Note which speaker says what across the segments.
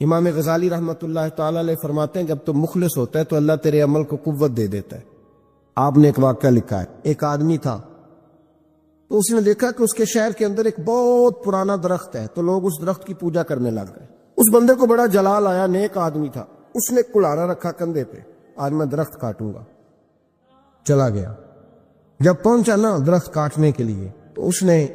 Speaker 1: امام غزالی رحمۃ اللہ تعالی علیہ فرماتے ہیں جب تو مخلص ہوتا ہے تو اللہ تیرے عمل کو قوت دے دیتا ہے۔ آپ نے ایک واقعہ لکھا ہے، ایک آدمی تھا تو اس نے دیکھا کہ اس کے شہر کے اندر ایک بہت پرانا درخت ہے، تو لوگ اس درخت کی پوجا کرنے لگ گئے۔ اس بندے کو بڑا جلال آیا، نیک آدمی تھا، اس نے کلہاڑا رکھا کندھے پہ، آج میں درخت کاٹوں گا۔ چلا گیا، جب پہنچا نا درخت کاٹنے کے لیے تو اس نے،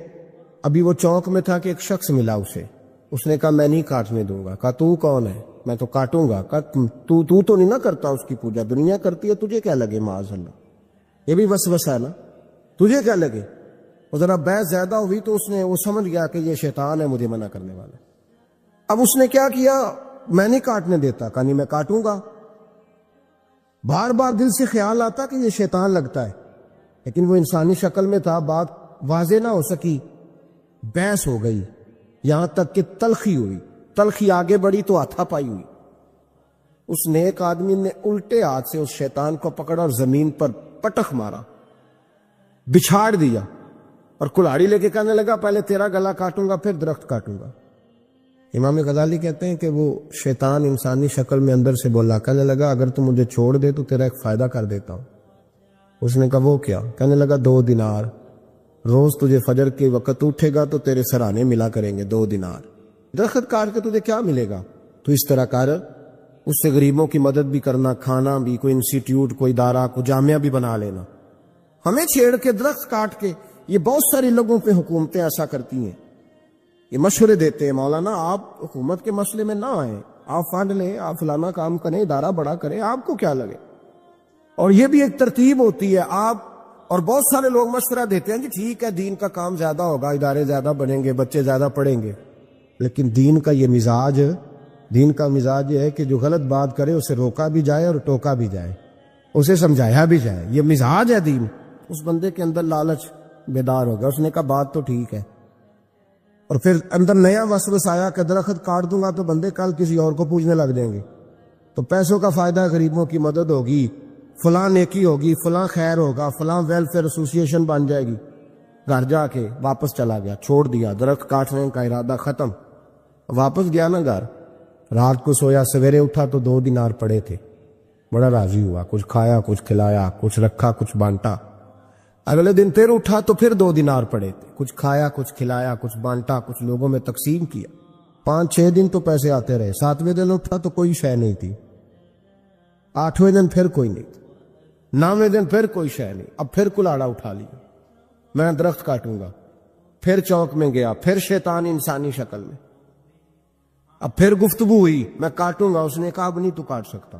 Speaker 1: ابھی وہ چوک میں تھا کہ ایک شخص ملا اسے، اس نے کہا میں نہیں کاٹنے دوں گا۔ کہا تو کون ہے؟ میں تو کاٹوں گا۔ کہا تو نہیں نہ کرتا اس کی پوجا، دنیا کرتی ہے، تجھے کیا لگے؟ معاذ اللہ، یہ بھی وسوسہ ہے نا، تجھے کیا لگے؟ اور ذرا بحث زیادہ ہوئی تو وہ سمجھ گیا کہ یہ شیطان ہے مجھے منع کرنے والا۔ اب اس نے کیا کیا؟ میں نہیں کاٹنے دیتا۔ کہا نہیں میں کاٹوں گا۔ بار بار دل سے خیال آتا کہ یہ شیطان لگتا ہے، لیکن وہ انسانی شکل میں تھا، بات واضح نہ ہو سکی، بحث ہو گئی، یہاں تک کہ تلخی ہوئی، تلخی آگے بڑھی تو ہاتھا پائی ہوئی۔ اس نیک آدمی نے الٹے ہاتھ سے اس شیطان کو پکڑا اور زمین پر پٹخ مارا، بچھاڑ دیا، اور کلاڑی لے کے کہنے لگا پہلے تیرا گلا کاٹوں گا پھر درخت کاٹوں گا۔ امام غزالی کہتے ہیں کہ وہ شیطان انسانی شکل میں اندر سے بولا، کہنے لگا اگر تو مجھے چھوڑ دے تو تیرا ایک فائدہ کر دیتا ہوں۔ اس نے کہا وہ کیا؟ کہنے لگا 2 دینار، روز تجھے فجر کے وقت اٹھے گا تو تیرے سرانے ملا کریں گے 2 دینار، درخت کاٹ کے تجھے کیا ملے گا؟ تو اس طرح کر، اس سے غریبوں کی مدد بھی کرنا، کھانا بھی، کوئی انسٹیٹیوٹ، کوئی ادارہ، کوئی جامعہ بھی بنا لینا۔ ہمیں چھیڑ کے درخت کاٹ کے، یہ بہت سارے لوگوں پہ حکومتیں ایسا کرتی ہیں، یہ مشورے دیتے ہیں مولانا آپ حکومت کے مسئلے میں نہ آئیں، آپ فنڈ لیں، آپ فلانا کام کریں، ادارہ بڑا کریں، آپ کو کیا لگے؟ اور یہ بھی ایک ترتیب ہوتی ہے۔ آپ اور بہت سارے لوگ مشورہ دیتے ہیں جی ٹھیک ہے دین کا کام زیادہ ہوگا، ادارے زیادہ بنیں گے، بچے زیادہ پڑھیں گے، لیکن دین کا مزاج یہ ہے کہ جو غلط بات کرے اسے روکا بھی جائے اور ٹوکا بھی جائے، اسے سمجھایا بھی جائے، یہ مزاج ہے دین۔ اس بندے کے اندر لالچ بیدار ہوگا، اس نے کہا بات تو ٹھیک ہے، اور پھر اندر نیا وسوسہ آیا کہ درخت کاٹ دوں گا تو بندے کل کسی اور کو پوجنے لگ جائیں گے، تو پیسوں کا فائدہ، غریبوں کی مدد ہوگی، فلاں نیکی ہوگی، فلاں خیر ہوگا، فلاں ویلفیئر ایسوسی ایشن بن جائے گی۔ گھر جا کے واپس چلا گیا، چھوڑ دیا، درخت کاٹنے کا ارادہ ختم۔ واپس گیا نا گھر، رات کو سویا، سویرے اٹھا تو 2 دینار پڑے تھے، بڑا راضی ہوا، کچھ کھایا، کچھ کھلایا، کچھ رکھا، کچھ بانٹا۔ اگلے دن پھر اٹھا تو پھر 2 دینار پڑے تھے، کچھ کھایا، کچھ کھلایا، کچھ بانٹا، کچھ لوگوں میں تقسیم کیا۔ 5-6 دن تو پیسے آتے رہے، 7ویں دن اٹھا تو کوئی شے نہیں تھی، 8ویں دن پھر کوئی نہیں تھی، 9ویں دن پھر کوئی شے نہیں۔ اب پھر کلاڑا اٹھا لیا، میں درخت کاٹوں گا۔ پھر چوک میں گیا، پھر شیطان انسانی شکل میں، اب پھر گفتگو ہوئی، میں کاٹوں گا۔ اس نے کہا اب نہیں تو کاٹ سکتا،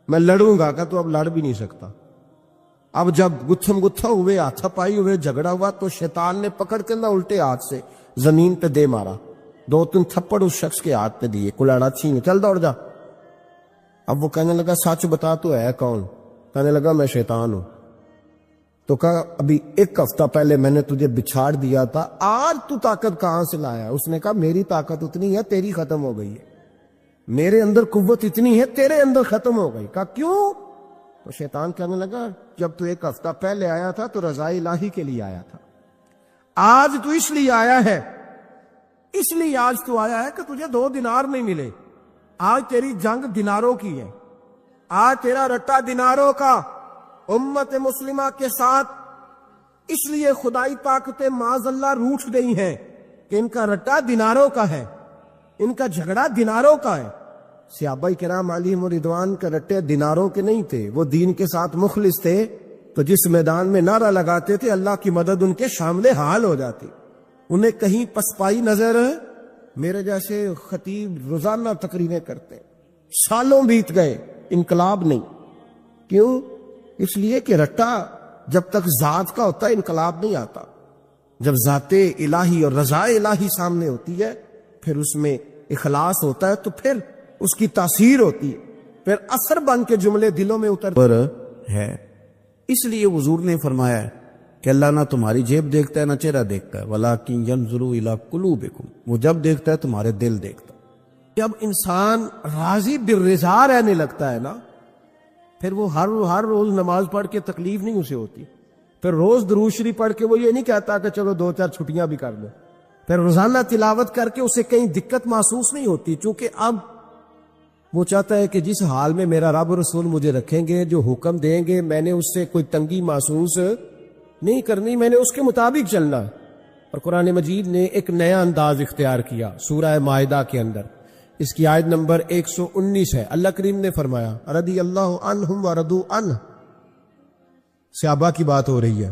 Speaker 1: میں لڑوں گا۔ کہا تو اب لڑ بھی نہیں سکتا۔ اب جب گتھم گتھا ہوئے، ہاتھا پائی ہوئے، جھگڑا ہوا تو شیطان نے پکڑ کے نہ الٹے ہاتھ سے زمین پہ دے مارا، 2-3 تھپڑ اس شخص کے ہاتھ پہ دیے، کلاڑا چھین، چل دوڑ جا۔ اب وہ کہنے لگا سچ بتا تو ہے کون؟ کہنے لگا میں شیطان ہوں۔ تو کہا ابھی 1 ہفتہ پہلے میں نے تجھے بچھاڑ دیا تھا، آج تو طاقت کہاں سے لایا؟ اس نے کہا میری طاقت اتنی ہے، تیری ختم ہو گئی ہے، میرے اندر قوت اتنی ہے، تیرے اندر ختم ہو گئی۔ کہا کیوں؟ تو شیطان کہنے لگا جب تو 1 ہفتہ پہلے آیا تھا تو رضا الہی کے لیے آیا تھا، آج تو اس لیے آیا ہے، اس لیے آج تو آیا ہے کہ تجھے 2 دینار نہیں ملے، آج تیری جنگ دیناروں کی ہے، آج تیرا رٹا دیناروں کا امت مسلمہ کے ساتھ، اس لیے خدائی طاقتیں معاذ اللہ روٹھ گئی ہیں کہ ان کا رٹا دیناروں کا ہے، ان کا جھگڑا دیناروں کا ہے۔ صحابہ کرام علیہم رضوان کے رٹے دیناروں کے نہیں تھے، وہ دین کے ساتھ مخلص تھے، تو جس میدان میں نعرہ لگاتے تھے اللہ کی مدد ان کے شامل حال ہو جاتی، انہیں کہیں پسپائی نظر۔ میرے جیسے خطیب روزانہ تقریریں کرتے، سالوں بیت گئے، انقلاب نہیں۔ کیوں؟ اس لیے کہ رٹا جب تک ذات کا ہوتا ہے انقلاب نہیں آتا، جب ذات الہی اور رضا الہی سامنے ہوتی ہے پھر اس میں اخلاص ہوتا ہے، تو پھر اس کی تاثیر ہوتی ہے، پھر اثر بن کے جملے دلوں میں اتر ہے۔ اس لیے حضور نے فرمایا کہ اللہ نہ تمہاری جیب دیکھتا ہے نہ چہرہ دیکھتا ہے، وَلَٰكِن يَنْظُرُ إِلَىٰ قُلُوبِكُمْ، وہ جب دیکھتا ہے تمہارے دل دیکھتا ہے۔ جب انسان راضی بالرضا رہنے لگتا ہے نا، پھر وہ ہر روز نماز پڑھ کے تکلیف نہیں اسے ہوتی، پھر روز درود شریف پڑھ کے وہ یہ نہیں کہتا کہ چلو 2-4 چھٹیاں بھی کر لو، پھر روزانہ تلاوت کر کے اسے کہیں دقت محسوس نہیں ہوتی، چونکہ اب وہ چاہتا ہے کہ جس حال میں میرا رب رسول مجھے رکھیں گے، جو حکم دیں گے، میں نے اس سے کوئی تنگی محسوس نہیں کرنی، میں نے اس کے مطابق چلنا۔ اور قرآن مجید نے ایک نیا انداز اختیار کیا سورہ مائدہ کے اندر، اس کی آیت نمبر 119 ہے۔ اللہ کریم نے فرمایا رضی اللہ عنہم ورضوا عنہ، صحابہ کی بات ہو رہی ہے،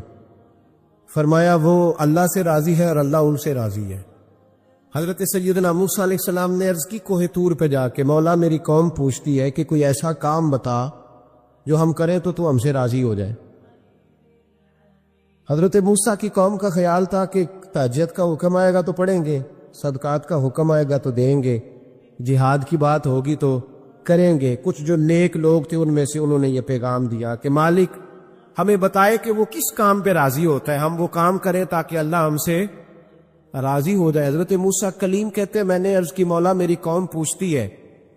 Speaker 1: فرمایا وہ اللہ سے راضی ہے اور اللہ ان سے راضی ہے۔ حضرت سیدنا موسیٰ علیہ السلام نے عرض کی کوہ طور پہ جا کے، مولا میری قوم پوچھتی ہے کہ کوئی ایسا کام بتا جو ہم کریں تو ہم سے راضی ہو جائے۔ حضرت موسیٰ کی قوم کا خیال تھا کہ تہجد کا حکم آئے گا تو پڑھیں گے، صدقات کا حکم آئے گا تو دیں گے، جہاد کی بات ہوگی تو کریں گے۔ کچھ جو نیک لوگ تھے ان میں سے انہوں نے یہ پیغام دیا کہ مالک ہمیں بتائے کہ وہ کس کام پہ راضی ہوتا ہے، ہم وہ کام کریں تاکہ اللہ ہم سے راضی ہو جائے۔ حضرت موسیٰ کلیم کہتے ہیں میں نے عرض کی مولا میری قوم پوچھتی ہے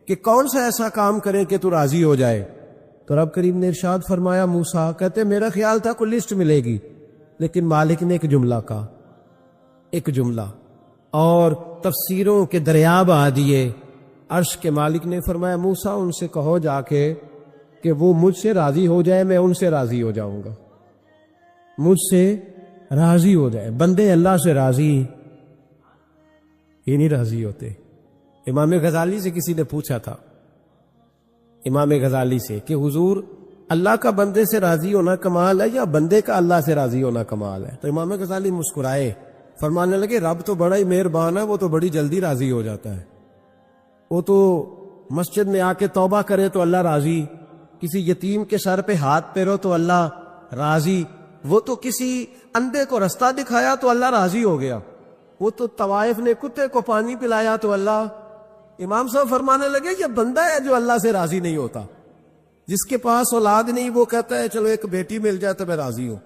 Speaker 1: کہ کون سا ایسا کام کریں کہ تو راضی ہو جائے، تو رب کریم نے ارشاد فرمایا موسیٰ کہتے میرا خیال تھا کوئی لسٹ ملے گی، لیکن مالک نے ایک جملہ کہا، ایک جملہ، اور تفسیروں کے دریا بہا دیے۔ عرش کے مالک نے فرمایا موسیٰ ان سے کہو جا کے کہ وہ مجھ سے راضی ہو جائے، میں ان سے راضی ہو جاؤں گا، مجھ سے راضی ہو جائے۔ بندے اللہ سے راضی ہی نہیں راضی ہوتے۔ امام غزالی سے کسی نے پوچھا تھا، امام غزالی سے، کہ حضور اللہ کا بندے سے راضی ہونا کمال ہے یا بندے کا اللہ سے راضی ہونا کمال ہے؟ تو امام غزالی مسکرائے، فرمانے لگے رب تو بڑا ہی مہربان ہے، وہ تو بڑی جلدی راضی ہو جاتا ہے، وہ تو مسجد میں آ کے توبہ کرے تو اللہ راضی، کسی یتیم کے سر پہ ہاتھ پھیرو تو اللہ راضی، وہ تو کسی اندھے کو رستہ دکھایا تو اللہ راضی ہو گیا، وہ تو طوائف نے کتے کو پانی پلایا تو اللہ۔ امام صاحب فرمانے لگے یہ بندہ ہے جو اللہ سے راضی نہیں ہوتا، جس کے پاس اولاد نہیں وہ کہتا ہے چلو ایک بیٹی مل جائے تو میں راضی ہوں،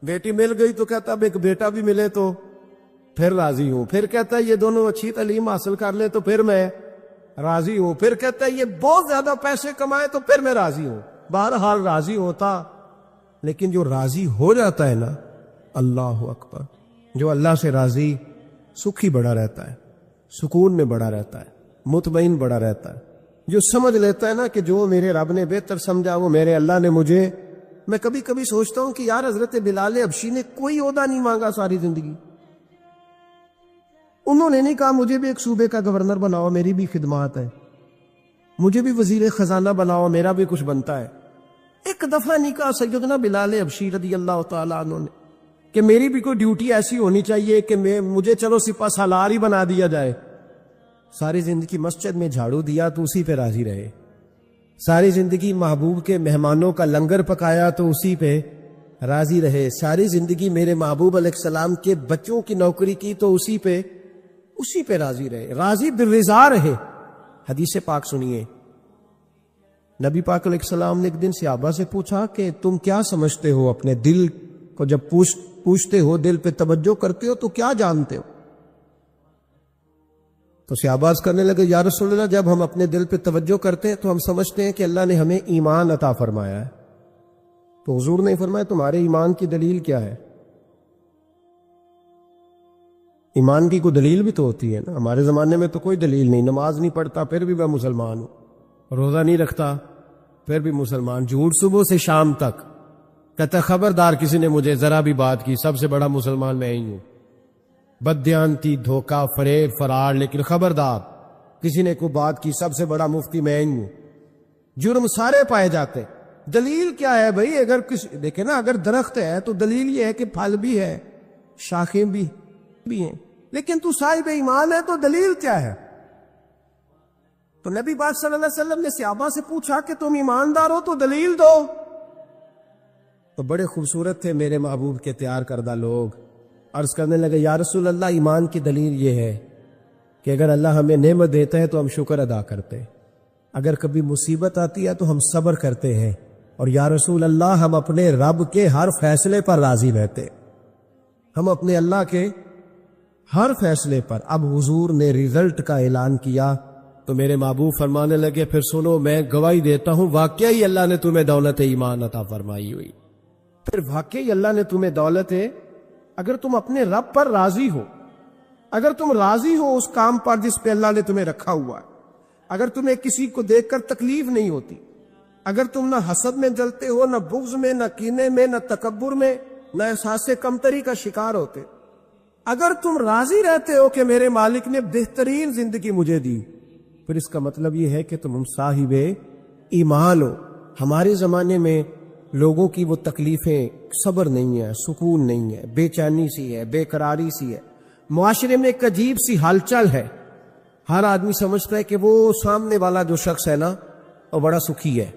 Speaker 1: بیٹی مل گئی تو کہتا اب ایک بیٹا بھی ملے تو پھر راضی ہوں، پھر کہتا ہے یہ دونوں اچھی تعلیم حاصل کر لے تو پھر میں راضی ہوں، پھر کہتا ہے یہ بہت زیادہ پیسے کمائے تو پھر میں راضی ہوں۔ بہرحال راضی ہوتا، لیکن جو راضی ہو جاتا ہے نا، اللہ اکبر، جو اللہ سے راضی سکھی بڑا رہتا ہے، سکون میں بڑا رہتا ہے، مطمئن بڑا رہتا ہے، جو سمجھ لیتا ہے نا کہ جو میرے رب نے بہتر سمجھا وہ میرے اللہ نے مجھے۔ میں کبھی کبھی سوچتا ہوں کہ یار حضرت بلال حبشی نے کوئی عہدہ نہیں مانگا ساری زندگی، انہوں نے نہیں کہا مجھے بھی ایک صوبے کا گورنر بناؤ میری بھی خدمات ہے، مجھے بھی وزیر خزانہ بناؤ میرا بھی کچھ بنتا ہے۔ ایک دفعہ نہیں کہا سیدنا بلال حبشی رضی اللہ تعالیٰ عنہ نے کہ میری بھی کوئی ڈیوٹی ایسی ہونی چاہیے کہ مجھے چلو سپہ سالار ہی بنا دیا جائے۔ ساری زندگی مسجد میں جھاڑو دیا تو اسی پہ راضی رہے، ساری زندگی محبوب کے مہمانوں کا لنگر پکایا تو اسی پہ راضی رہے، ساری زندگی میرے محبوب علیہ السلام کے بچوں کی نوکری کی تو اسی پہ راضی رہے، راضی بالرضا رہے۔ حدیث پاک سنیے، نبی پاک علیہ السلام نے ایک دن صحابہ سے پوچھا کہ تم کیا سمجھتے ہو، اپنے دل کو جب پوچھتے ہو، دل پہ توجہ کرتے ہو تو کیا جانتے ہو؟ تو صحابہ کرنے لگے یا رسول اللہ جب ہم اپنے دل پہ توجہ کرتے ہیں تو ہم سمجھتے ہیں کہ اللہ نے ہمیں ایمان عطا فرمایا ہے۔ تو حضور نے فرمایا تمہارے ایمان کی دلیل کیا ہے؟ ایمان کی کوئی دلیل بھی تو ہوتی ہے نا، ہمارے زمانے میں تو کوئی دلیل نہیں، نماز نہیں پڑھتا پھر بھی میں مسلمان ہوں، روزہ نہیں رکھتا پھر بھی مسلمان، جھوٹ صبح سے شام تک، کہتا خبردار کسی نے مجھے ذرا بھی بات کی سب سے بڑا مسلمان میں ہی ہوں، بددیانتی، دھوکہ، فریب، فرار، لیکن خبردار کسی نے کوئی بات کی سب سے بڑا مفتی میں ہی ہوں۔ جرم سارے پائے جاتے، دلیل کیا ہے بھائی؟ اگر دیکھیں نا، اگر درخت ہے تو دلیل یہ ہے کہ پھل بھی ہے، شاخیں بھی ہیں، لیکن تو صاحب ایمان ہے تو دلیل کیا ہے؟ تو نبی پاک صلی اللہ علیہ وسلم نے صحابہ سے پوچھا کہ تم ایماندار ہو تو دلیل دو۔ تو بڑے خوبصورت تھے میرے محبوب کے تیار کردہ لوگ، عرض کرنے لگے یا رسول اللہ ایمان کی دلیل یہ ہے کہ اگر اللہ ہمیں نعمت دیتا ہے تو ہم شکر ادا کرتے، اگر کبھی مصیبت آتی ہے تو ہم صبر کرتے ہیں، اور یا رسول اللہ ہم اپنے رب کے ہر فیصلے پر راضی رہتے، ہم اپنے اللہ کے ہر فیصلے پر۔ اب حضور نے رزلٹ کا اعلان کیا تو میرے محبوب فرمانے لگے پھر سنو میں گواہی دیتا ہوں واقعی اللہ نے تمہیں دولت ایمان عطا فرمائی ہوئی، پھر واقعی اللہ نے تمہیں دولت ہے، اگر تم اپنے رب پر راضی ہو، اگر تم راضی ہو اس کام پر جس پہ اللہ نے تمہیں رکھا ہوا ہے، اگر تمہیں کسی کو دیکھ کر تکلیف نہیں ہوتی، اگر تم نہ حسد میں جلتے ہو، نہ بغض میں، نہ کینے میں، نہ تکبر میں، نہ احساس کمتری کا شکار ہوتے، اگر تم راضی رہتے ہو کہ میرے مالک نے بہترین زندگی مجھے دی، پھر اس کا مطلب یہ ہے کہ تم صاحب ایمان ہو۔ ہمارے زمانے میں لوگوں کی وہ تکلیفیں، صبر نہیں ہے، سکون نہیں ہے، بے چینی سی ہے، بے قراری سی ہے، معاشرے میں ایک عجیب سی ہلچل ہے۔ ہر آدمی سمجھتا ہے کہ وہ سامنے والا جو شخص ہے نا وہ بڑا سکھی ہے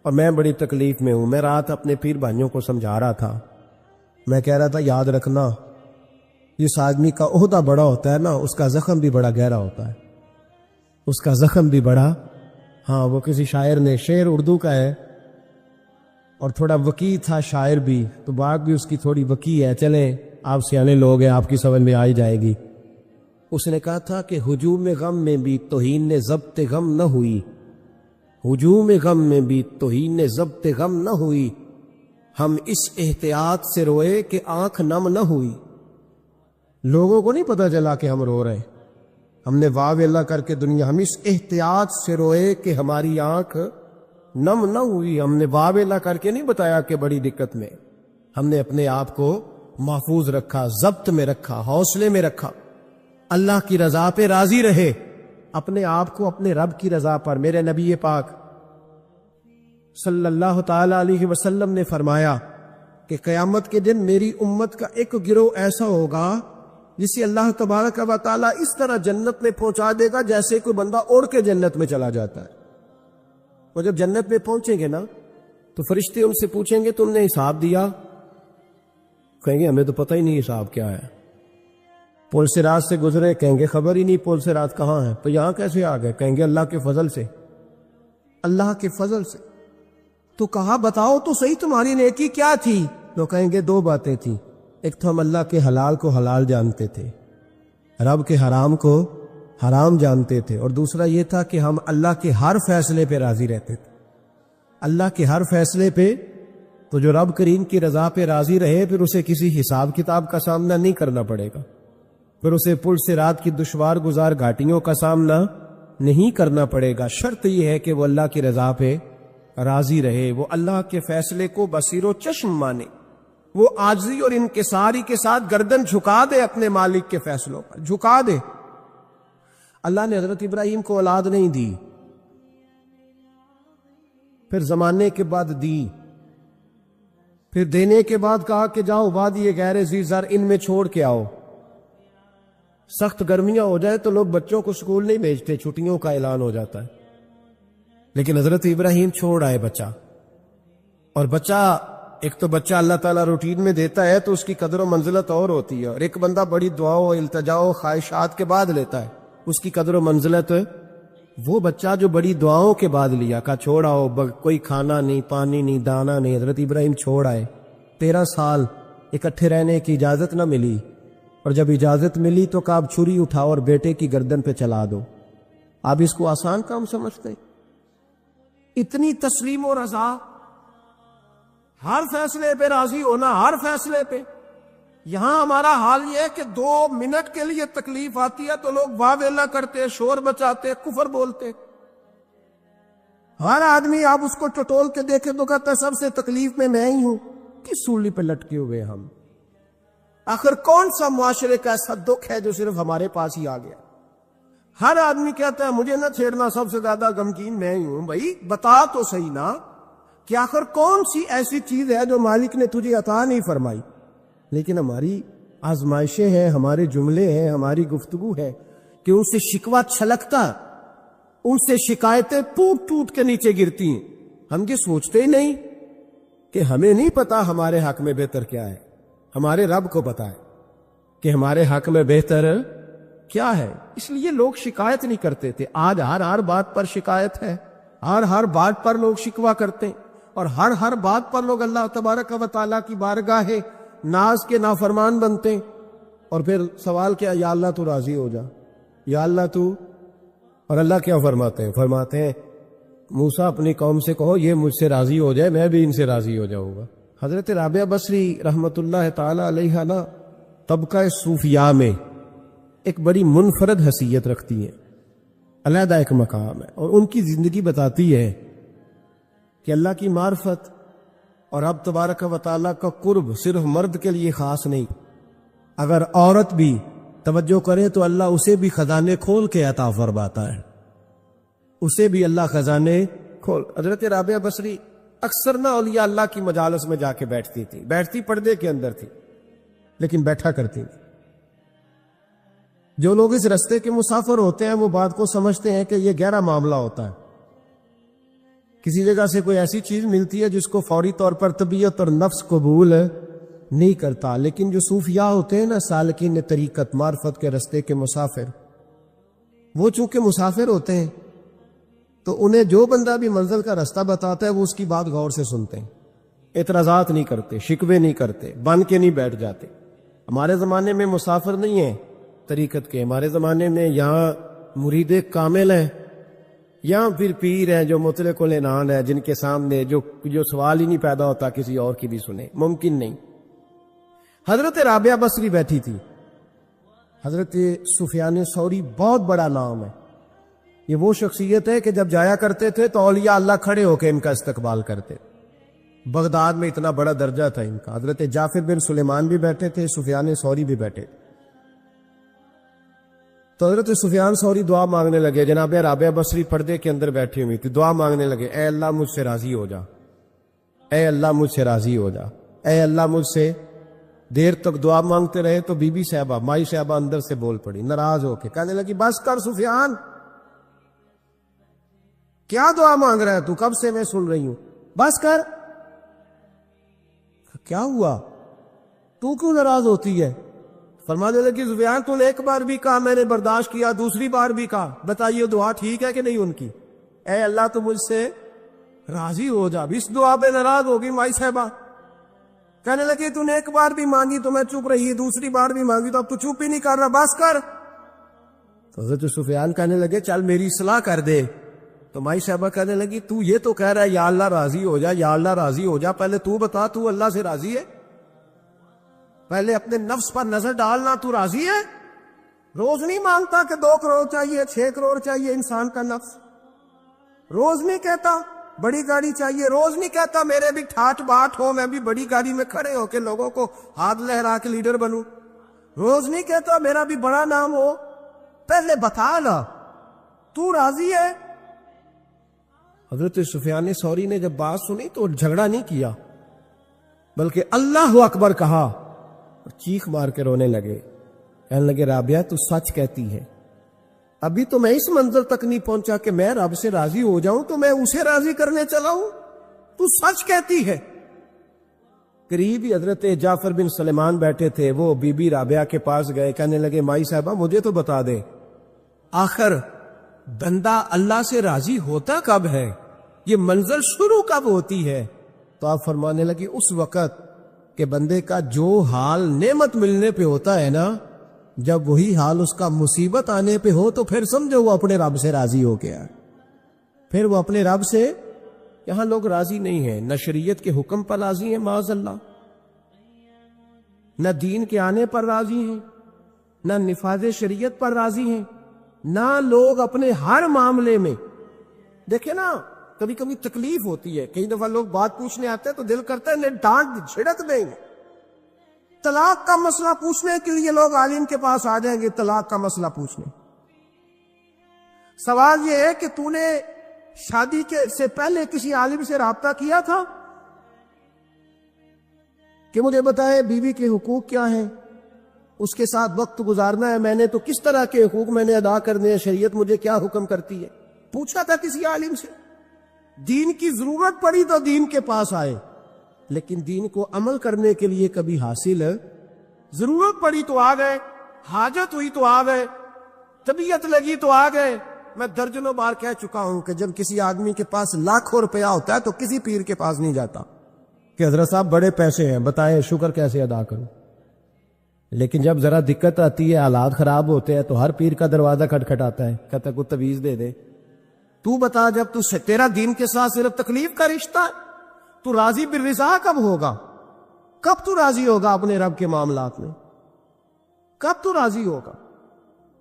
Speaker 1: اور میں بڑی تکلیف میں ہوں۔ میں رات اپنے پیر بھائیوں کو سمجھا رہا تھا، میں کہہ رہا تھا یاد رکھنا جس آدمی کا عہدہ بڑا ہوتا ہے نا اس کا زخم بھی بڑا گہرا ہوتا ہے، اس کا زخم بھی بڑا۔ ہاں وہ کسی شاعر نے، شعر اردو کا ہے اور تھوڑا وکیع تھا شاعر بھی، تو بات بھی اس کی تھوڑی وکیع ہے، چلیں آپ سیانے لوگ ہیں آپ کی سمجھ میں آ ہی جائے گی۔ اس نے کہا تھا کہ ہجوم غم میں بھی توہین نے ضبط غم نہ ہوئی، ہجوم غم میں بھی توہین نے ضبط غم نہ ہوئی، ہم اس احتیاط سے روئے کہ آنکھ نم نہ ہوئی۔ لوگوں کو نہیں پتا چلا کہ ہم رو رہے ہیں، ہم نے واہ ویلا کر کے دنیا، ہم اس احتیاط سے روئے کہ ہماری آنکھ نم نہ ہوئی۔ ہم نے واہ ویلا کر کے نہیں بتایا کہ بڑی دقت میں، ہم نے اپنے آپ کو محفوظ رکھا، ضبط میں رکھا، حوصلے میں رکھا، اللہ کی رضا پہ راضی رہے، اپنے آپ کو اپنے رب کی رضا پر۔ میرے نبی پاک صلی اللہ تعالی علیہ وسلم نے فرمایا کہ قیامت کے دن میری امت کا ایک گروہ ایسا ہوگا جسے اللہ تبارک و تعالیٰ اس طرح جنت میں پہنچا دے گا جیسے کوئی بندہ اڑ کے جنت میں چلا جاتا ہے۔ وہ جب جنت میں پہنچیں گے نا تو فرشتے ان سے پوچھیں گے تم نے حساب دیا؟ کہیں گے ہمیں تو پتہ ہی نہیں حساب کیا ہے۔ پل سے رات سے گزرے، کہیں گے خبر ہی نہیں پل سے رات کہاں ہے، تو یہاں کیسے آ گئے؟ کہیں گے اللہ کے فضل سے، اللہ کے فضل سے۔ تو کہا بتاؤ تو صحیح تمہاری نیکی کیا تھی؟ تو کہیں گے دو باتیں تھیں، ایک تو ہم اللہ کے حلال کو حلال جانتے تھے، رب کے حرام کو حرام جانتے تھے، اور دوسرا یہ تھا کہ ہم اللہ کے ہر فیصلے پہ راضی رہتے تھے، اللہ کے ہر فیصلے پہ۔ تو جو رب کریم کی رضا پہ راضی رہے پھر اسے کسی حساب کتاب کا سامنا نہیں کرنا پڑے گا، پھر اسے پل سے رات کی دشوار گزار گھاٹیوں کا سامنا نہیں کرنا پڑے گا۔ شرط یہ ہے کہ وہ اللہ کی رضا پہ راضی رہے، وہ اللہ کے فیصلے کو بصیر و چشم مانے، وہ عاجزی اور انکساری کے ساتھ گردن جھکا دے، اپنے مالک کے فیصلوں پر جھکا دے۔ اللہ نے حضرت ابراہیم کو اولاد نہیں دی، پھر زمانے کے بعد دی، پھر دینے کے بعد کہا کہ جاؤ وادی غیر ذی زرع ان میں چھوڑ کے آؤ۔ سخت گرمیاں ہو جائے تو لوگ بچوں کو سکول نہیں بھیجتے، چھٹیوں کا اعلان ہو جاتا ہے، لیکن حضرت ابراہیم چھوڑ آئے بچہ، اور بچہ ایک تو بچہ اللہ تعالیٰ روٹین میں دیتا ہے تو اس کی قدر و منزلت اور ہوتی ہے، اور ایک بندہ بڑی دعاؤں التجاؤں خواہشات کے بعد لیتا ہے، اس کی قدر و منزلت۔ وہ بچہ جو بڑی دعاؤں کے بعد لیا، کہا چھوڑ آؤ، کوئی کھانا نہیں، پانی نہیں، دانا نہیں، حضرت ابراہیم چھوڑ آئے۔ 13 سال اکٹھے رہنے کی اجازت نہ ملی، اور جب اجازت ملی تو کہا اب چھری اٹھاؤ اور بیٹے کی گردن پہ چلا دو۔ آپ اس کو آسان کام سمجھتے ہیں؟ اتنی تسلیم و رضا، ہر فیصلے پہ راضی ہونا، ہر فیصلے پہ۔ یہاں ہمارا حال یہ ہے کہ 2 منٹ کے لیے تکلیف آتی ہے تو لوگ واہ ویلا کرتے، شور بچاتے، کفر بولتے۔ ہر آدمی آپ اس کو ٹٹول کے دیکھے تو کہتا ہے سب سے تکلیف میں میں ہی ہوں۔ کس سولی پہ لٹکے ہوئے ہم؟ آخر کون سا معاشرے کا ایسا دکھ ہے جو صرف ہمارے پاس ہی آ گیا؟ ہر آدمی کہتا ہے مجھے نہ چھیڑنا، سب سے زیادہ غمگین میں ہی ہوں۔ بھائی بتا تو صحیح نا کہ آخر کون سی ایسی چیز ہے جو مالک نے تجھے عطا نہیں فرمائی؟ لیکن ہماری آزمائشیں ہیں، ہمارے جملے ہیں، ہماری گفتگو ہے کہ ان سے شکوہ چھلکتا، ان سے شکایتیں ٹوٹ ٹوٹ کے نیچے گرتی ہیں۔ ہم یہ سوچتے ہی نہیں کہ ہمیں نہیں پتا ہمارے حق میں بہتر کیا ہے، ہمارے رب کو پتا ہے کہ ہمارے حق میں بہتر کیا ہے۔ اس لیے لوگ شکایت نہیں کرتے تھے، آج ہر بات پر شکایت ہے، ہر بات پر لوگ شکوہ کرتے ہیں، اور ہر بات پر لوگ اللہ تبارک و تعالیٰ کی بارگاہ ناز کے نافرمان بنتے ہیں۔ اور پھر سوال کیا، یا اللہ تو راضی ہو جا، یا اللہ تو۔ اور اللہ کیا فرماتے ہیں؟ فرماتے ہیں موسیٰ اپنی قوم سے کہو یہ مجھ سے راضی ہو جائے، میں بھی ان سے راضی ہو جاؤں گا۔ حضرت رابعہ بصری رحمت اللہ تعالی علیہ نا طبقہ صوفیاء میں ایک بڑی منفرد حیثیت رکھتی ہیں۔ علیحدہ ایک مقام ہے، اور ان کی زندگی بتاتی ہے کہ اللہ کی معرفت اور رب تبارک و تعالیٰ کا قرب صرف مرد کے لیے خاص نہیں، اگر عورت بھی توجہ کرے تو اللہ اسے بھی خزانے کھول کے عطا فرماتا ہے، اسے بھی اللہ خزانے کھول۔ حضرت رابعہ بصری اکثر نہ اولیاء اللہ کی مجالس میں جا کے بیٹھتی تھی، بیٹھتی پردے کے اندر تھی لیکن بیٹھا کرتی تھی۔ جو لوگ اس رستے کے مسافر ہوتے ہیں وہ بات کو سمجھتے ہیں کہ یہ گہرا معاملہ ہوتا ہے، کسی جگہ سے کوئی ایسی چیز ملتی ہے جس کو فوری طور پر طبیعت اور نفس قبول نہیں کرتا، لیکن جو صوفیاء ہوتے ہیں نا، سالکین طریقت، معرفت کے رستے کے مسافر، وہ چونکہ مسافر ہوتے ہیں تو انہیں جو بندہ بھی منزل کا رستہ بتاتا ہے وہ اس کی بات غور سے سنتے ہیں، اعتراضات نہیں کرتے، شکوے نہیں کرتے، بن کے نہیں بیٹھ جاتے۔ ہمارے زمانے میں مسافر نہیں ہیں طریقت کے، ہمارے زمانے میں یہاں مرید کامل ہیں، یہاں پھر پیر ہیں جو مطلق العنان ہے، جن کے سامنے جو سوال ہی نہیں پیدا ہوتا کسی اور کی بھی سنے، ممکن نہیں۔ حضرت رابعہ بصری بیٹھی تھی۔ حضرت سفیان ثوری بہت بڑا نام ہے، یہ وہ شخصیت ہے کہ جب جایا کرتے تھے تو اولیاء اللہ کھڑے ہو کے ان کا استقبال کرتے۔ بغداد میں اتنا بڑا درجہ تھا ان کا۔ حضرت جعفر بن سلیمان بھی بیٹھے تھے، سفیان ثوری بھی بیٹھے تھے۔ تو حضرت سفیان ثوری دعا مانگنے لگے، جناب رابعہ بصری پردے کے اندر بیٹھی ہوئی تھی، دعا مانگنے لگے، اے اللہ مجھ سے راضی ہو جا، اے اللہ مجھ سے راضی ہو جا، اے اللہ مجھ سے۔ دیر تک دعا مانگتے رہے تو بی بی صاحبہ، مائی صاحبہ اندر سے بول پڑی ناراض ہو کے، کہنے لگی بس کر سفیان، کیا دعا مانگ رہا ہے تو، کب سے میں سن رہی ہوں، بس کر۔ کیا ہوا، تو کیوں ناراض ہوتی ہے؟ فرمانے لگی سفیان تو نے ایک بار بھی کہا، میں نے برداشت کیا، دوسری بار بھی کہا، بتائیے دعا ٹھیک ہے کہ نہیں ان کی؟ اے اللہ تو مجھ سے راضی ہو جا۔ اس دعا پہ ناراض ہوگی مائی صاحبہ، کہنے لگی تو نے ایک بار بھی مانگی تو میں چپ رہی، دوسری بار بھی مانگی تو اب تو چپ ہی نہیں کر رہا، بس کر۔ تو حضرت سفیان کہنے لگے چل میری اصلاح کر دے۔ تو مائی صاحبہ کہنے لگی تو یہ تو کہہ رہا ہے یا اللہ راضی ہو جا، یا اللہ راضی ہو جا، پہلے تو بتا تو اللہ سے راضی ہے؟ پہلے اپنے نفس پر نظر ڈالنا، تو راضی ہے؟ روز نہیں مانگتا کہ 2 کروڑ چاہیے، 6 کروڑ چاہیے، انسان کا نفس روز نہیں کہتا بڑی گاڑی چاہیے، روز نہیں کہتا میرے بھی ٹھاٹ باٹ ہو، میں بھی بڑی گاڑی میں کھڑے ہو کے لوگوں کو ہاتھ لہرا کے لیڈر بنوں، روز نہیں کہتا میرا بھی بڑا نام ہو۔ پہلے بتا نا تو راضی ہے؟ حضرت سفیان ثوری نے جب بات سنی تو جھگڑا نہیں کیا، بلکہ اللہ اکبر کہا اور چیخ مار کے رونے لگے، کہنے لگے رابعہ تو سچ کہتی ہے، ابھی تو میں اس منزل تک نہیں پہنچا کہ میں رب سے راضی ہو جاؤں تو میں اسے راضی کرنے چلا ہوں، تو سچ کہتی ہے۔ قریب ہی حضرت جعفر بن سلیمان بیٹھے تھے، وہ بی بی رابعہ کے پاس گئے، کہنے لگے مائی صاحبہ مجھے تو بتا دے آخر بندہ اللہ سے راضی ہوتا کب ہے، یہ منزل شروع کب ہوتی ہے؟ تو آپ فرمانے لگی اس وقت کہ بندے کا جو حال نعمت ملنے پہ ہوتا ہے نا، جب وہی حال اس کا مصیبت آنے پہ ہو تو پھر سمجھو وہ اپنے رب سے راضی ہو گیا، پھر وہ اپنے رب سے۔ یہاں لوگ راضی نہیں ہیں، نہ شریعت کے حکم پر راضی ہیں معاذ اللہ، نہ دین کے آنے پر راضی ہیں، نہ نفاذ شریعت پر راضی ہیں، نہ لوگ اپنے ہر معاملے میں۔ دیکھیں نا کبھی کبھی تکلیف ہوتی ہے، کئی دفعہ لوگ بات پوچھنے آتے ہیں تو دل کرتا ہے انہیں ڈانٹ چھڑک دیں گے۔ طلاق کا مسئلہ پوچھنے کے لیے لوگ عالم کے پاس آ جائیں گے، طلاق کا مسئلہ پوچھنے۔ سوال یہ ہے کہ تو نے شادی سے پہلے کسی عالم سے رابطہ کیا تھا کہ مجھے بتائے بیوی کے حقوق کیا ہیں، اس کے ساتھ وقت گزارنا ہے میں نے تو کس طرح کے حقوق میں نے ادا کرنے ہیں، شریعت مجھے کیا حکم کرتی ہے؟ پوچھا تھا کسی عالم سے؟ دین کی ضرورت پڑی تو دین کے پاس آئے، لیکن دین کو عمل کرنے کے لیے کبھی حاصل ضرورت پڑی تو آ گئے، حاجت ہوئی تو آ گئے، طبیعت لگی تو آ گئے۔ میں درجنوں بار کہہ چکا ہوں کہ جب کسی آدمی کے پاس لاکھوں روپیہ ہوتا ہے تو کسی پیر کے پاس نہیں جاتا کہ حضرت صاحب بڑے پیسے ہیں بتائیں شکر کیسے ادا کروں، لیکن جب ذرا دقت آتی ہے، حالات خراب ہوتے ہیں تو ہر پیر کا دروازہ کھٹکھٹاتا ہے، کہتا ہے کوئی تعویذ دے دے۔ تو بتا جب تو تیرا دین کے ساتھ صرف تکلیف کا رشتہ ہے تو راضی بالرضا کب ہوگا؟ کب تو راضی ہوگا اپنے رب کے معاملات میں؟ کب تو راضی ہوگا؟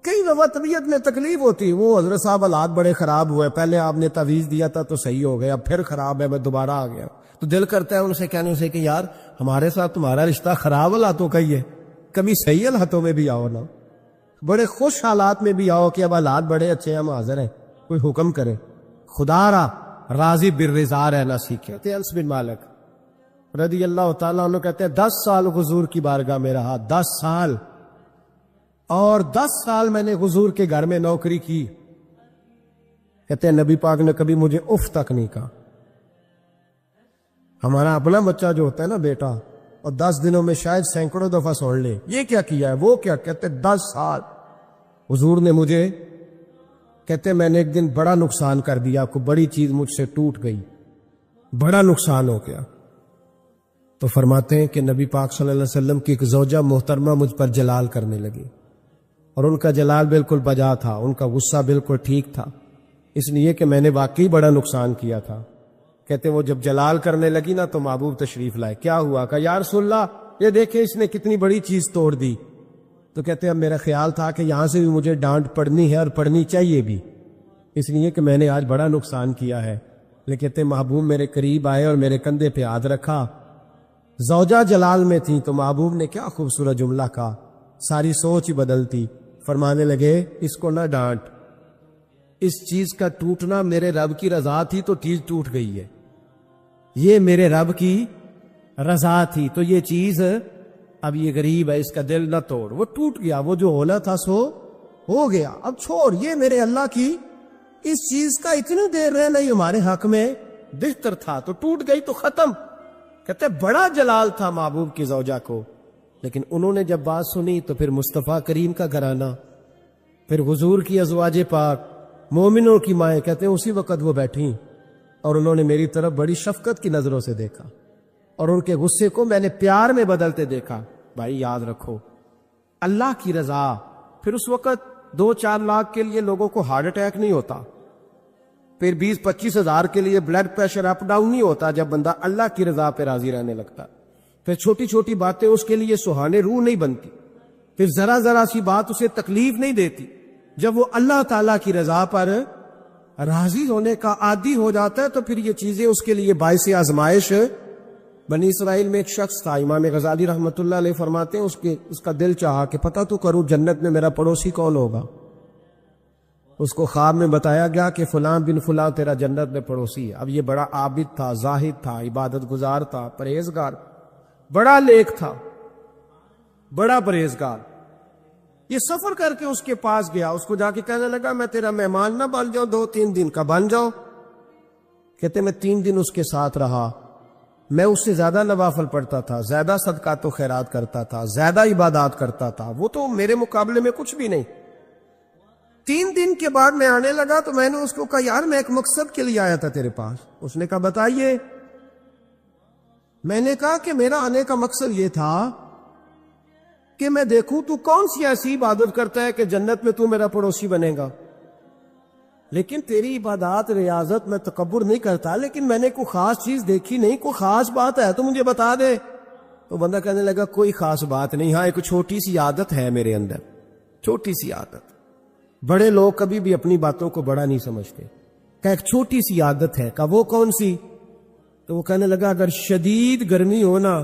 Speaker 1: کئی دفعہ طبیعت میں تکلیف ہوتی، وہ حضرت صاحب حالات بڑے خراب ہوئے، پہلے آپ نے تعویذ دیا تھا تو صحیح ہو گیا، پھر خراب ہے، میں دوبارہ آ گیا، تو دل کرتا ہے ان سے کہنے سے کہ یار ہمارے ساتھ تمہارا رشتہ خراب حالاتوں کا ہی ہے، کبھی صحیح حالاتوں میں بھی آؤ نا، بڑے خوش حالات میں بھی آؤ کہ اب حالات بڑے اچھے ہیں، ہم حاضر ہیں، کوئی حکم کرے، خدا را راضی بالرضا رہنا سیکھے۔ کہتے ہیں انس بن مالک رضی اللہ تعالیٰ عنہ کہتے ہیں 10 سال حضور کی بارگاہ میں رہا، 10 سال، اور 10 سال میں نے حضور کے گھر میں نوکری کی۔ کہتے ہیں نبی پاک نے کبھی مجھے اف تک نہیں کہا۔ ہمارا اپنا بچہ جو ہوتا ہے نا بیٹا، اور 10 دنوں میں شاید سینکڑوں دفعہ سن لے یہ کیا کیا ہے وہ کیا، کہتے 10 سال حضور نے مجھے، کہتے میں نے ایک دن بڑا نقصان کر دیا، کوئی بڑی چیز مجھ سے ٹوٹ گئی، بڑا نقصان ہو گیا، تو فرماتے ہیں کہ نبی پاک صلی اللہ علیہ وسلم کی ایک زوجہ محترمہ مجھ پر جلال کرنے لگی، اور ان کا جلال بالکل بجا تھا، ان کا غصہ بالکل ٹھیک تھا، اس لیے کہ میں نے واقعی بڑا نقصان کیا تھا۔ کہتے ہیں وہ جب جلال کرنے لگی نا تو محبوب تشریف لائے، کیا ہوا؟ کہا یا رسول اللہ یہ دیکھیں اس نے کتنی بڑی چیز توڑ دی۔ تو کہتے ہیں اب میرا خیال تھا کہ یہاں سے بھی مجھے ڈانٹ پڑنی ہے اور پڑنی چاہیے بھی، اس لیے کہ میں نے آج بڑا نقصان کیا ہے، لیکن کہتے ہیں محبوب میرے قریب آئے اور میرے کندھے پہ ہاتھ رکھا، زوجہ جلال میں تھی تو محبوب نے کیا خوبصورت جملہ کہا، ساری سوچ ہی بدلتی، فرمانے لگے اس کو نہ ڈانٹ، اس چیز کا ٹوٹنا میرے رب کی رضا تھی تو چیز ٹوٹ گئی ہے، یہ میرے رب کی رضا تھی تو یہ چیز اب یہ غریب ہے اس کا دل نہ توڑ، وہ ٹوٹ گیا، وہ جو ہونا تھا سو ہو گیا، اب چھوڑ، یہ میرے اللہ کی اس چیز کا اتنی دیر رہنا ہی ہمارے حق میں بہتر تھا، تو ٹوٹ گئی تو ختم۔ کہتے بڑا جلال تھا محبوب کی زوجہ کو، لیکن انہوں نے جب بات سنی تو پھر مصطفیٰ کریم کا گھرانہ، پھر حضور کی ازواج پاک مومنوں کی مائیں، کہتے ہیں اسی وقت وہ بیٹھیں اور انہوں نے میری طرف بڑی شفقت کی نظروں سے دیکھا، اور ان کے غصے کو میں نے پیار میں بدلتے دیکھا۔ بھائی یاد رکھو اللہ کی رضا، پھر اس وقت 2-4 لاکھ کے لیے لوگوں کو ہارٹ اٹیک نہیں ہوتا، پھر 20-25 ہزار کے لیے بلڈ پریشر اپ ڈاؤن نہیں ہوتا جب بندہ اللہ کی رضا پہ راضی رہنے لگتا، پھر چھوٹی چھوٹی باتیں اس کے لیے سہانے روح نہیں بنتی، پھر ذرا ذرا سی بات اسے تکلیف نہیں دیتی، جب وہ اللہ تعالیٰ کی رضا پر راضی ہونے کا عادی ہو جاتا ہے تو پھر یہ چیزیں اس کے لیے باعث آزمائش۔ بنی اسرائیل میں ایک شخص تھا، امام غزالی رحمۃ اللہ علیہ فرماتے ہیں اس کا دل چاہا کہ پتہ تو کروں جنت میں میرا پڑوسی کون ہوگا، اس کو خواب میں بتایا گیا کہ فلاں بن فلاں تیرا جنت میں پڑوسی ہے۔ اب یہ بڑا عابد تھا، زاہد تھا، عبادت گزار تھا، پرہیزگار، بڑا نیک تھا، بڑا پرہیزگار۔ یہ سفر کر کے اس کے پاس گیا، اس کو جا کے کہنے لگا میں تیرا مہمان نہ بن جاؤں، 2-3 دن کا بن جاؤ۔ کہتے میں 3 دن اس کے ساتھ رہا، میں اس سے زیادہ نوافل پڑھتا تھا، زیادہ صدقات و خیرات کرتا تھا، زیادہ عبادات کرتا تھا، وہ تو میرے مقابلے میں کچھ بھی نہیں۔ 3 دن کے بعد میں آنے لگا تو میں نے اس کو کہا یار میں ایک مقصد کے لیے آیا تھا تیرے پاس۔ اس نے کہا بتائیے۔ میں نے کہا کہ میرا آنے کا مقصد یہ تھا کہ میں دیکھوں تو کون سی ایسی عبادت کرتا ہے کہ جنت میں تو میرا پڑوسی بنے گا، لیکن تیری عبادات ریاضت میں تکبر نہیں کرتا، لیکن میں نے کوئی خاص چیز دیکھی نہیں، کوئی خاص بات ہے تو مجھے بتا دے۔ تو بندہ کہنے لگا کوئی خاص بات نہیں، ہاں ایک چھوٹی سی عادت ہے میرے اندر، چھوٹی سی عادت۔ بڑے لوگ کبھی بھی اپنی باتوں کو بڑا نہیں سمجھتے، کہ ایک چھوٹی سی عادت ہے، کہ وہ کون سی؟ تو وہ کہنے لگا اگر شدید گرمی ہونا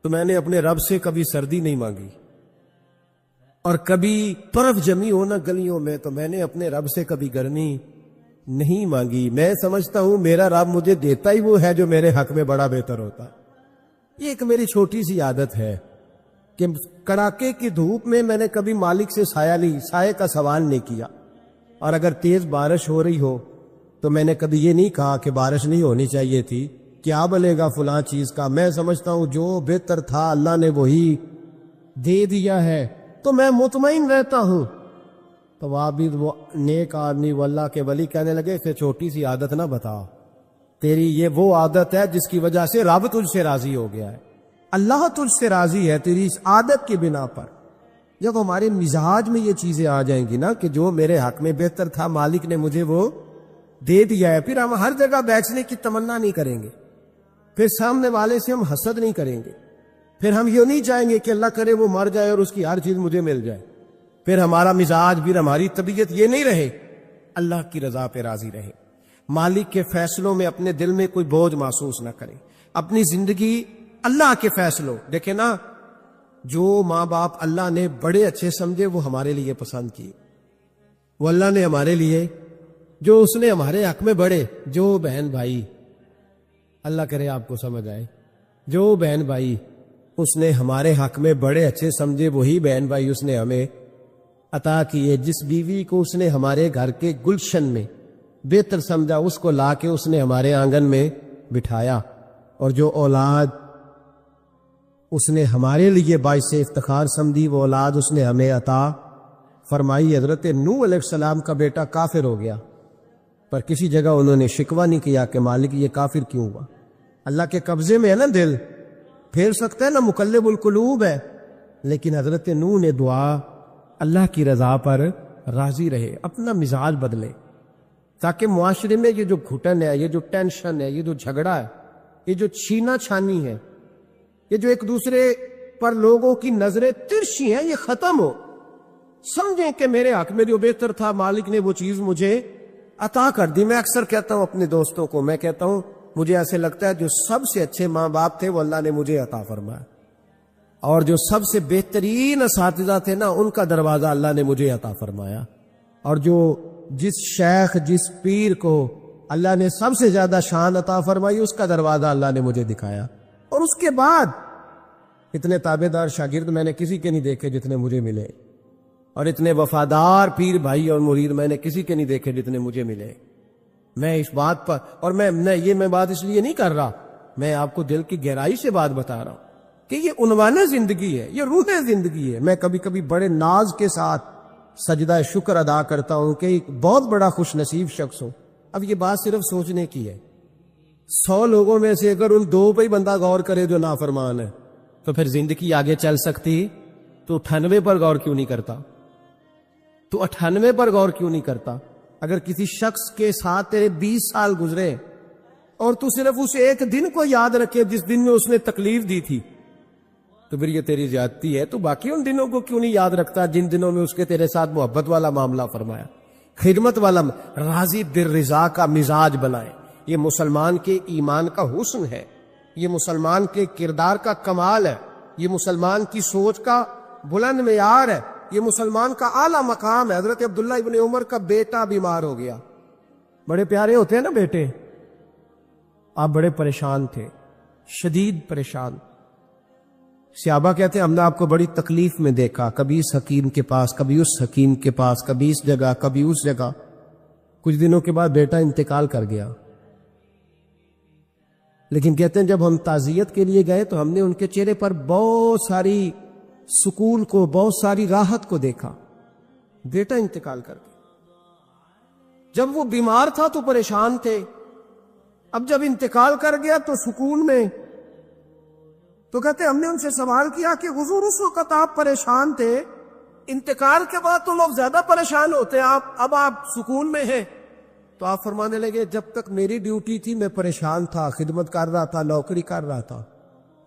Speaker 1: تو میں نے اپنے رب سے کبھی سردی نہیں مانگی، اور کبھی برف جمی ہونا گلیوں میں تو میں نے اپنے رب سے کبھی گرمی نہیں مانگی۔ میں سمجھتا ہوں میرا رب مجھے دیتا ہی وہ ہے جو میرے حق میں بڑا بہتر ہوتا۔ یہ ایک میری چھوٹی سی عادت ہے کہ کڑاکے کی دھوپ میں نے کبھی مالک سے سایہ کا سوال نہیں کیا، اور اگر تیز بارش ہو رہی ہو تو میں نے کبھی یہ نہیں کہا کہ بارش نہیں ہونی چاہیے تھی، کیا بلے گا فلاں چیز کا۔ میں سمجھتا ہوں جو بہتر تھا اللہ نے وہی دے دیا ہے تو میں مطمئن رہتا ہوں۔ تو عابد وہ نیک آدمی وہ اللہ کے ولی کہنے لگے کہ چھوٹی سی عادت نہ بتا، تیری یہ وہ عادت ہے جس کی وجہ سے رب تجھ سے راضی ہو گیا ہے، اللہ تجھ سے راضی ہے تیری اس عادت کی بنا پر۔ جب ہمارے مزاج میں یہ چیزیں آ جائیں گی نا کہ جو میرے حق میں بہتر تھا مالک نے مجھے وہ دے دیا ہے، پھر ہم ہر جگہ بیچنے کی تمنا نہیں کریں گے، پھر سامنے والے سے ہم حسد نہیں کریں گے، پھر ہم یہ نہیں چاہیں گے کہ اللہ کرے وہ مر جائے اور اس کی ہر چیز مجھے مل جائے، پھر ہمارا مزاج، پھر ہماری طبیعت یہ نہیں رہے، اللہ کی رضا پہ راضی رہے، مالک کے فیصلوں میں اپنے دل میں کوئی بوجھ محسوس نہ کریں، اپنی زندگی اللہ کے فیصلوں. دیکھیں نا، جو ماں باپ اللہ نے بڑے اچھے سمجھے وہ ہمارے لیے پسند کیے، وہ اللہ نے ہمارے لیے جو اس نے ہمارے حق میں بڑے، جو بہن بھائی، اللہ کرے آپ کو سمجھ آئے، جو بہن بھائی اس نے ہمارے حق میں بڑے اچھے سمجھے وہی بہن بھائی اس نے ہمیں عطا کیے. جس بیوی کو اس نے ہمارے گھر کے گلشن میں بہتر سمجھا اس کو لا کے اس نے ہمارے آنگن میں بٹھایا، اور جو اولاد اس نے ہمارے لیے باعث افتخار سمجھی وہ اولاد اس نے ہمیں عطا فرمائی. حضرت نوح علیہ السلام کا بیٹا کافر ہو گیا، پر کسی جگہ انہوں نے شکوہ نہیں کیا کہ مالک یہ کافر کیوں ہوا. اللہ کے قبضے میں ہے نا دل، پھیر سکتا ہے نا، مقلب القلوب ہے. لیکن حضرت نوح نے دعا اللہ کی رضا پر راضی رہے، اپنا مزاج بدلے، تاکہ معاشرے میں یہ جو گھٹن ہے، یہ جو ٹینشن ہے، یہ جو جھگڑا ہے، یہ جو چھینا چھانی ہے، یہ جو ایک دوسرے پر لوگوں کی نظریں ترشی ہیں، یہ ختم ہو. سمجھیں کہ میرے حق میں جو بہتر تھا مالک نے وہ چیز مجھے عطا کر دی. میں اکثر کہتا ہوں اپنے دوستوں کو، میں کہتا ہوں مجھے ایسے لگتا ہے جو سب سے اچھے ماں باپ تھے وہ اللہ نے مجھے عطا فرمایا، اور جو سب سے بہترین اساتذہ تھے نا ان کا دروازہ اللہ نے مجھے عطا فرمایا، اور جو جس شیخ جس پیر کو اللہ نے سب سے زیادہ شان عطا فرمائی اس کا دروازہ اللہ نے مجھے دکھایا. اور اس کے بعد اتنے تابعدار شاگرد میں نے کسی کے نہیں دیکھے جتنے مجھے ملے، اور اتنے وفادار پیر بھائی اور مرید میں نے کسی کے نہیں دیکھے جتنے مجھے ملے. میں اس بات پر، اور میں بات اس لیے نہیں کر رہا، میں آپ کو دل کی گہرائی سے بات بتا رہا ہوں کہ یہ عنوان زندگی ہے، یہ روح زندگی ہے. میں کبھی کبھی بڑے ناز کے ساتھ سجدہ شکر ادا کرتا ہوں کہ ایک بہت بڑا خوش نصیب شخص ہوں. اب یہ بات صرف سوچنے کی ہے. 100 لوگوں میں سے اگر ان 2 پہ ہی بندہ غور کرے جو نافرمان ہے تو پھر زندگی آگے چل سکتی. تو 98 پر غور کیوں نہیں کرتا؟ تو 98 پر غور کیوں نہیں کرتا؟ اگر کسی شخص کے ساتھ تیرے 20 سال گزرے اور تو صرف اس ایک دن کو یاد رکھے جس دن میں اس نے تکلیف دی تھی تو پھر یہ تیری زیادتی ہے. تو باقی ان دنوں کو کیوں نہیں یاد رکھتا جن دنوں میں اس کے تیرے ساتھ محبت والا معاملہ فرمایا، خدمت والا، راضی بالرضا کا مزاج بنائے. یہ مسلمان کے ایمان کا حسن ہے، یہ مسلمان کے کردار کا کمال ہے، یہ مسلمان کی سوچ کا بلند معیار ہے، یہ مسلمان کا اعلیٰ مقام ہے. حضرت عبداللہ ابن عمر کا بیٹا بیمار ہو گیا. بڑے پیارے ہوتے ہیں نا بیٹے. آپ بڑے پریشان تھے، شدید پریشان. صحابہ کہتے ہیں ہم نے آپ کو بڑی تکلیف میں دیکھا، کبھی اس حکیم کے پاس، کبھی اس حکیم کے پاس، کبھی اس جگہ، کبھی اس جگہ. کچھ دنوں کے بعد بیٹا انتقال کر گیا. لیکن کہتے ہیں جب ہم تعزیت کے لیے گئے تو ہم نے ان کے چہرے پر بہت ساری سکون کو، بہت ساری راحت کو دیکھا. بیٹا انتقال کر گیا. جب وہ بیمار تھا تو پریشان تھے، اب جب انتقال کر گیا تو سکون میں. تو کہتے ہم نے ان سے سوال کیا کہ حضور اس وقت آپ پریشان تھے، انتقال کے بعد تو لوگ زیادہ پریشان ہوتے ہیں، اب آپ سکون میں ہیں. تو آپ فرمانے لگے جب تک میری ڈیوٹی تھی میں پریشان تھا، خدمت کر رہا تھا، نوکری کر رہا تھا.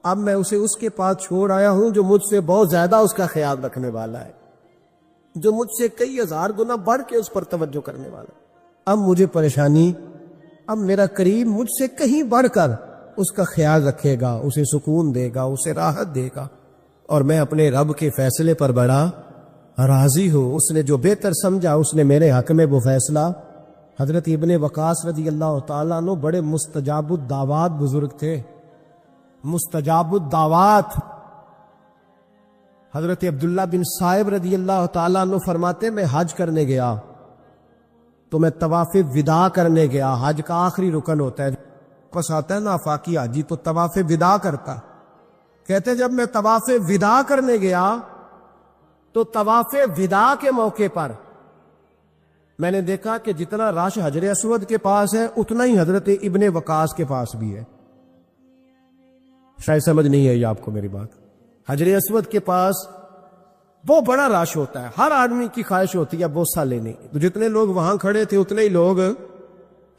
Speaker 1: اب میں اسے اس کے پاس چھوڑ آیا ہوں جو مجھ سے بہت زیادہ اس کا خیال رکھنے والا ہے، جو مجھ سے کئی ہزار گنا بڑھ کے اس پر توجہ کرنے والا ہے. اب مجھے پریشانی، اب میرا قریب مجھ سے کہیں بڑھ کر اس کا خیال رکھے گا، اسے سکون دے گا، اسے راحت دے گا. اور میں اپنے رب کے فیصلے پر بڑا راضی ہوں. اس نے جو بہتر سمجھا اس نے میرے حق میں وہ فیصلہ. حضرت ابن وقاص رضی اللہ تعالیٰ عنہ بڑے مستجاب الدعوات بزرگ تھے، مستجاب الدعوات. حضرت عبداللہ بن صائب رضی اللہ تعالیٰ عنہ فرماتے میں حج کرنے گیا تو میں طواف وداع کرنے گیا. حج کا آخری رکن ہوتا ہے، پس آتا ہے نا آفاقی حاجی تو طواف وداع کرتا. کہتے جب میں طواف وداع کرنے گیا تو طواف وداع کے موقع پر میں نے دیکھا کہ جتنا رش حجر اسود کے پاس ہے اتنا ہی حضرت ابن وقاص کے پاس بھی ہے. شاید سمجھ نہیں ہے یہ آپ کو میری بات. حجر اسود کے پاس وہ بڑا رش ہوتا ہے، ہر آدمی کی خواہش ہوتی ہے بوسہ لینے کی. تو جتنے لوگ وہاں کھڑے تھے اتنے ہی لوگ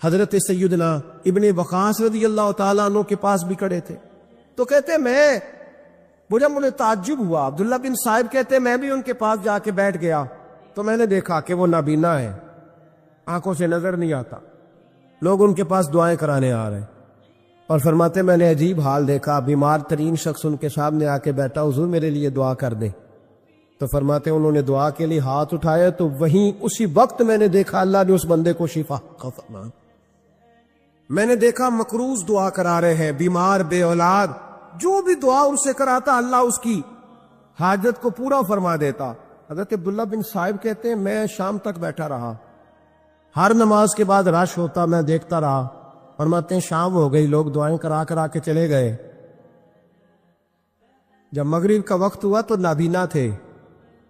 Speaker 1: حضرت سیدنا ابن وقاص رضی اللہ تعالیٰ عنہ کے پاس بھی کھڑے تھے. تو کہتے میں مجھے تعجب ہوا. عبداللہ بن صائب کہتے ہیں میں بھی ان کے پاس جا کے بیٹھ گیا تو میں نے دیکھا کہ وہ نابینا ہے, آنکھوں سے نظر نہیں آتا. لوگ ان کے پاس دعائیں کرانے آ رہے ہیں اور فرماتے میں نے عجیب حال دیکھا, بیمار ترین شخص ان کے سامنے آ کے بیٹھا, حضور میرے لیے دعا کر دیں. تو فرماتے انہوں نے دعا کے لیے ہاتھ اٹھایا تو وہیں اسی وقت میں نے دیکھا اللہ نے اس بندے کو شفا کا فرمایا. میں نے دیکھا مقروض دعا کرا رہے ہیں, بیمار, بے اولاد, جو بھی دعا ان سے کراتا اللہ اس کی حاجت کو پورا فرما دیتا. حضرت عبداللہ بن صائب کہتے ہیں میں شام تک بیٹھا رہا, ہر نماز کے بعد رش ہوتا, میں دیکھتا رہا. فرماتے ہیں شام ہو گئی, لوگ دعائیں کرا کے چلے گئے. جب مغرب کا وقت ہوا تو نابینا تھے,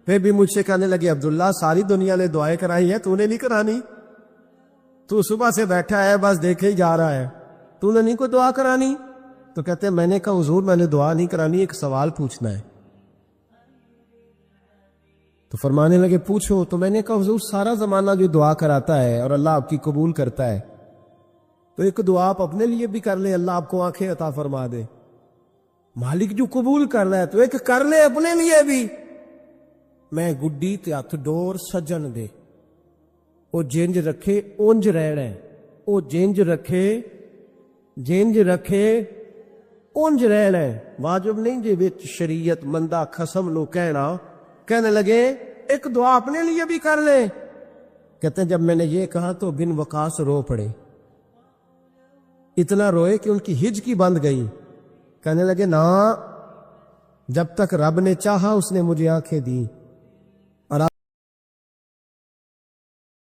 Speaker 1: پھر بھی مجھ سے کہنے لگے عبداللہ ساری دنیا نے دعائیں کرائی ہیں, تو نے نہیں کرانی؟ تو صبح سے بیٹھا ہے بس دیکھے ہی جا رہا ہے, تو نے نہیں کوئی دعا کرانی؟ تو کہتے ہیں میں نے کہا حضور میں نے دعا نہیں کرانی, ایک سوال پوچھنا ہے. تو فرمانے لگے پوچھو. تو میں نے کہا حضور سارا زمانہ جو دعا کراتا ہے اور اللہ آپ کی قبول کرتا ہے, تو ایک دعا آپ اپنے لیے بھی کر لیں, اللہ آپ کو آنکھیں عطا فرما دے. مالک جو قبول کر رہا ہے تو ایک کر لے اپنے لیے بھی. میں گڈی تے ہتھ ڈور سجن دے, او جنج رکھے اونج رہنا ہے, او جنج رکھے اونج رہنا ہے. واجب نہیں جی وچ شریعت مندہ قسم لو کہنے لگے ایک دعا اپنے لیے بھی کر لیں. کہتے ہیں جب میں نے یہ کہا تو بن وقاص رو پڑے, اتنا روئے کہ ان کی ہچکی بند گئی. کہنے لگے نا, جب تک رب نے چاہا اس نے مجھے آنکھیں دی,